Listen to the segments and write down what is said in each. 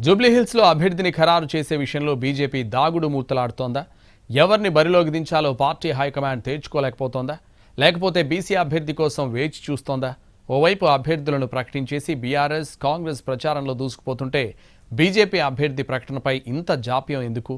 జూబ్లీహిల్స్లో అభ్యర్థిని ఖరారు చేసే విషయంలో బీజేపీ దాగుడు మూతలాడుతోందా? ఎవరిని బరిలోకి దించాలో పార్టీ హైకమాండ్ తేల్చుకోలేకపోతోందా? లేకపోతే బీసీ అభ్యర్థి కోసం వేచి చూస్తోందా? ఓవైపు అభ్యర్థులను ప్రకటించేసి బీఆర్ఎస్, కాంగ్రెస్ ప్రచారంలో దూసుకుపోతుంటే బీజేపీ అభ్యర్థి ప్రకటనపై ఇంత జాప్యం ఎందుకు?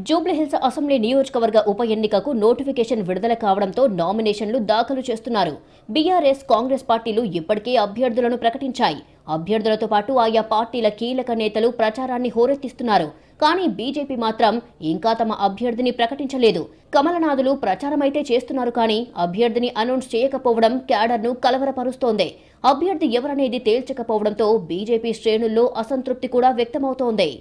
జూబ్లీహిల్స్ అసెంబ్లీ నియోజకవర్గ ఉప ఎన్నికకు నోటిఫికేషన్ విడుదల కావడంతో నామినేషన్లు దాఖలు చేస్తున్నారు. బీఆర్ఎస్, కాంగ్రెస్ పార్టీలు ఇప్పటికే అభ్యర్థులను ప్రకటించాయి. అభ్యర్థులతో పాటు ఆయా పార్టీల కీలక నేతలు ప్రచారాన్ని హోరెత్తిస్తున్నారు. కానీ బీజేపీ మాత్రం ఇంకా తమ అభ్యర్థిని ప్రకటించలేదు. కమలనాథులు ప్రచారమైతే చేస్తున్నారు కానీ అభ్యర్థిని అనౌన్స్ చేయకపోవడం క్యాడర్ను కలవరపరుస్తోంది. అభ్యర్థి ఎవరనేది తేల్చకపోవడంతో బీజేపీ శ్రేణుల్లో అసంతృప్తి కూడా వ్యక్తమవుతోంది.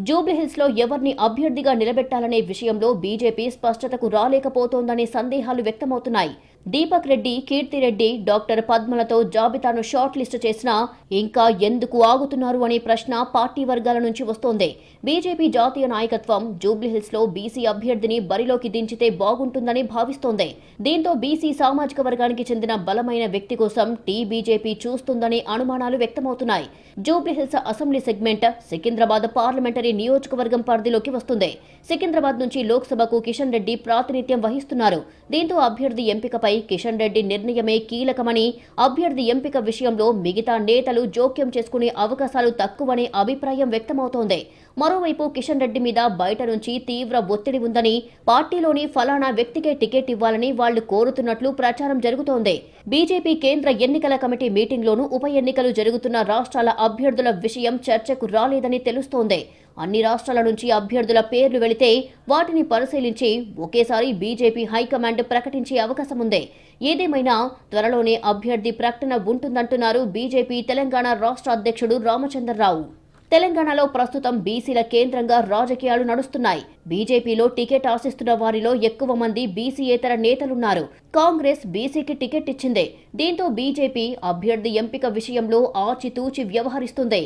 జూబ్లీహిల్స్లో ఎవరిని అభ్యర్థిగా నిలబెట్టాలనే విషయంలో బీజేపీ స్పష్టతకు రాలేకపోతోందనే సందేహాలు వ్యక్తమవుతున్నాయి. దీపక్ రెడ్డి, కీర్తిరెడ్డి, డాక్టర్ పద్మలతో జాబితాను షార్ట్ లిస్టు చేసినా ఇంకా ఎందుకు ఆగుతున్నారు అనే ప్రశ్న పార్టీ వర్గాల నుంచి వస్తోంది. బీజేపీ జాతీయ నాయకత్వం జూబ్లీహిల్స్లో బీసీ అభ్యర్థిని బరిలోకి దించితే బాగుంటుందని భావిస్తోంది. దీంతో బీసీ సామాజిక వర్గానికి చెందిన బలమైన వ్యక్తి కోసం బీజేపీ చూస్తుందనే అనుమానాలు వ్యక్తమవుతున్నాయి. Jubilee Hills assembly segment Secunderabad parliamentary నియోజకవర్గం పరిధిలోకి వస్తుంది. సికింద్రాబాద్ నుంచి లోక్సభకు కిషన్ రెడ్డి ప్రాతినిధ్యం వహిస్తున్నారు. దీంతో అభ్యర్థి ఎంపికపై కిషన్ రెడ్డి నిర్ణయమే కీలకమని, అభ్యర్థి ఎంపిక విషయంలో మిగతా నేతలు జోక్యం చేసుకునే అవకాశాలు తక్కువనే అభిప్రాయం వ్యక్తమవుతోంది. మరోవైపు కిషన్ రెడ్డి మీద బయట నుంచి తీవ్ర ఒత్తిడి ఉందని, పార్టీలోని ఫలానా వ్యక్తికే టికెట్ ఇవ్వాలని వాళ్లు కోరుతున్నట్లు ప్రచారం జరుగుతోంది. బీజేపీ కేంద్ర ఎన్నికల కమిటీ మీటింగ్లోనూ ఉప ఎన్నికలు జరుగుతున్న రాష్ట్రాల అభ్యర్థుల విషయం చర్చకు రాలేదని తెలుస్తోంది. అన్ని రాష్ట్రాల నుంచి అభ్యర్థుల పేర్లు వెళితే వాటిని పరిశీలించి ఒకేసారి బీజేపీ హైకమాండ్ ప్రకటించే అవకాశం ఉంది. ఏదేమైనా త్వరలోనే అభ్యర్థి ప్రకటన ఉంటుందంటున్నారు బీజేపీ తెలంగాణ రాష్ట్ర అధ్యక్షుడు రామచంద్రరావు. తెలంగాణలో ప్రస్తుతం బీసీల కేంద్రంగా రాజకీయాలు నడుస్తున్నాయి. బీజేపీలో టికెట్ ఆశిస్తున్న వారిలో ఎక్కువ మంది బీసీయేతర నేతలున్నారు. కాంగ్రెస్ బీసీకి టికెట్ ఇచ్చింది. దీంతో బీజేపీ అభ్యర్థి ఎంపిక విషయంలో ఆచితూచి వ్యవహరిస్తుంది.